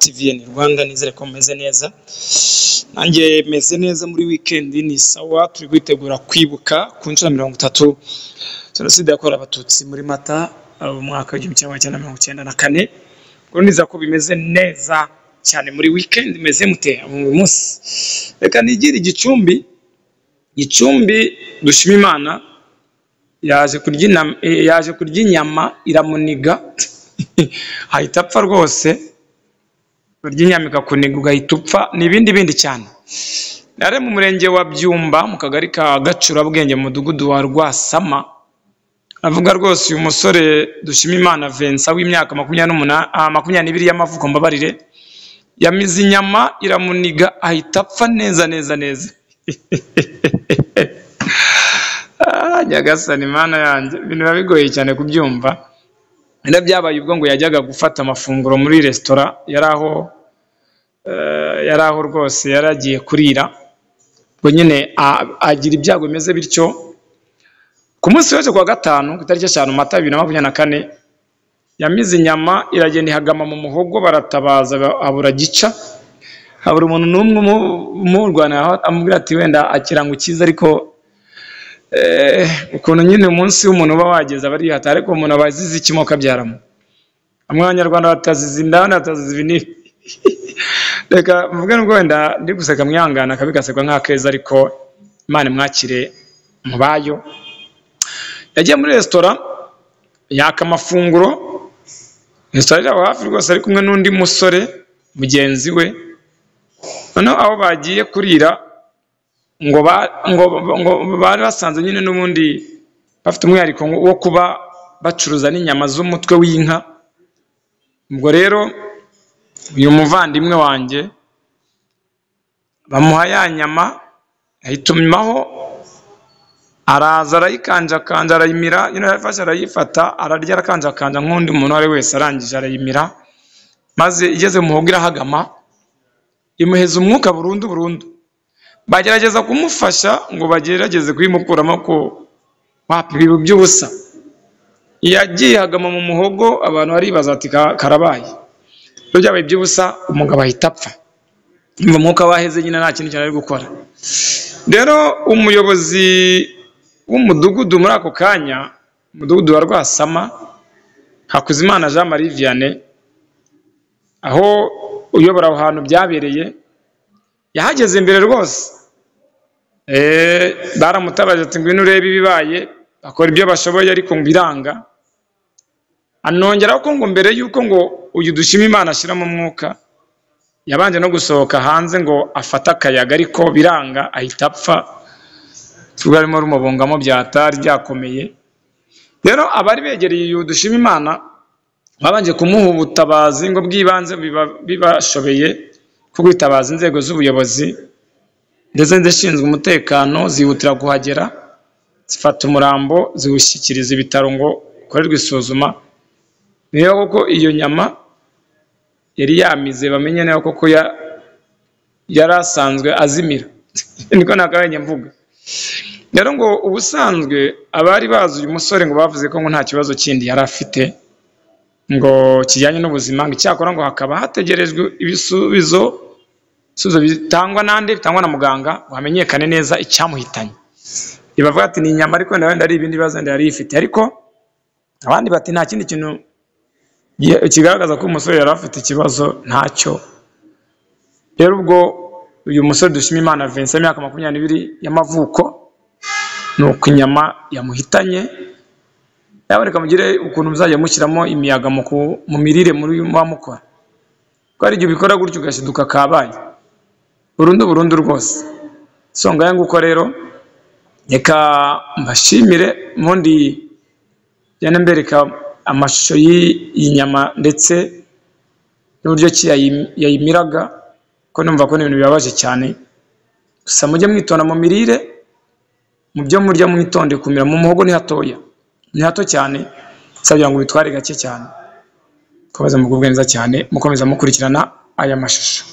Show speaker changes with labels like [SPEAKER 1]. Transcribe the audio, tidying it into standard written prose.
[SPEAKER 1] TVN Rwanda, nizere ko meze neza. Nanjye meze neza muri weekend, ni sawa. Turi kwitegura kwibuka ku nshuro 30 Jenoside yakorewe Abatutsi muri Mata mu mwaka wa 1994. Ngo niza ko bimeze neza cyane muri weekend, meze mute mu munsi. Reka nigire Gicumbi dushima Imana, yaje kurya inyama iramuniga ahita apfa rwose. Kurya inyama ikakuniga ugahita upfa, n'ibindi cyane. Nare mu murenge wa Byumba mu kagari ka Gacurabwenge mu mudugudu wa Rwasama, avuga rwose uyu musore dushima Imana Vincent w'imyaka 22 y'amavuko, mbabarire, yamize inyama iramuniga ahita apfa neza. Nyagasani Mana yanjye, ibintu biba bigoye cyane kubyumva. Nda byabaye ubwo ngo yajyaga gufata amafunguro muri restaurant yaraho rwose yaragiye kurira, ngo nyine agira ibyago bimeze bityo. Ku munsi w'ejo kwa gatanu ku itariki 5 Mata 2024 yamize inyama iragenda ihagama mu Muhogo, baratabaza abura gica, habura umuntu n'umwe umurwana amubwira ati wenda akiranga ukiza, ariko ukuntu nyine umunsi w'umuntu uba wageze abari hata, ariko umuntu abazize ikimoka byaramo. Abanyarwanda batazize indana batazize ibinini. Reka mvuge ngo wenda ndi guseka mwihangana kabigasekwa nk'akeza, ariko Imana mwakire mubayo. Yagiye muri restaurant yaka amafunguro, restaurant iri hafi rwose, ari kumwe n'undi musore mugenzi we. Noneho aho bagiye kurira ngo bari basanze nyine n'ubundi bafite umwihariko wo kuba bacuruza n'inyama z'umutwe w'inka. Ubwo rero uyu muvandimwe wanjye bamuha ya nyama, ayitumaho, araza arayikanjakanja arayimira, nyine yarafashe arayifata ararya arakanjakanja nk'undi muntu wari wese, arangije arayimira, maze igeze mu Muhogo irahagama, imuheza umwuka burundu. Bagerageza kumufasha ngo bagerageze kuyimukuramo ko wapibibu by'ubusa. Yagiye hagama mu Muhogo, abantu baribaza ati karabaye. Ryo byabaye by'ubusa, umugabo ahita apfa. Umva umwuka waheze nyine nta kintu cyane ari gukora. Rero umuyobozi w'umudugudu muri ako kanya, umudugudu wa Rwasama, Hakuzimana Jean Marie Vianney, aho uyobora aho hantu byabereye, yahageze imbere rwose. Baramutabaje ati ngwino urebe ibibaye, bakora ibyo bashoboye ariko mbiranga. Anongeraho ko ngo mbere yuko ngo uyu dushima Imana ashira mu mwuka, yabanje no gusohoka hanze ngo afata akayaga, ariko biranga ahita apfa. Tugarimo rumubongamo byatari byakomeye. Rero abari begereye uyu dushima Imana babanje kumuha ubutabazi ngo bwibanze bibashobeye ko kwitabaza inzego z'ubuyobozi ndetse zishinzwe umutekano, zihutira kuhagera, zifata umurambo ziwushyikiriza ibitaro ngo ukorerwe isuzuma. Niyo koko iyo nyama yari yamize, bamenye nayo koko yari asanzwe azimira. Niko nakabaye mvuga. Rero ngo ubusanzwe abari bazi uyu musore ngo bavuze ko ngo nta kibazo kindi yari afite ngo kijyanye n'ubuzima, ngo icyakora ngo hakaba hategerejwe ibisubizo bitangwa na muganga ngo hamenyekane neza icyamuhitanye. Ibavuga ati ni inyama, ariko wenda ari ibindi bibazo yari ifite, ariko abandi bati nta kindi kintu kigaragaza ko umusore yari afite ikibazo ntacyo. Rero ubwo uyu musore dushima Imana Vincent imyaka 22 y'amavuko, nuko inyama yamuhitanye. Yabareka mugire ukuntu muzajya mushyiramo imiyaga mu mirire muri mukora, ko ari ibyo bikora gutyo ugashiduka kabaye burundu rwose. Songa yangu uko rero, reka mbashimire mundi cyane mbereka amashusho y'inyama ndetse n'uburyo yayimiraga, ko numva ko n'ibintu bibabaje cyane. Gusa mujye mwitonda mu mirire, mu byo murya mwitonde kumira. Mu Muhogo ni hato cyane, sabira ngo bitware gake cyane. Komeza mugubwe neza cyane, mukomeza mukurikirana aya mashusho.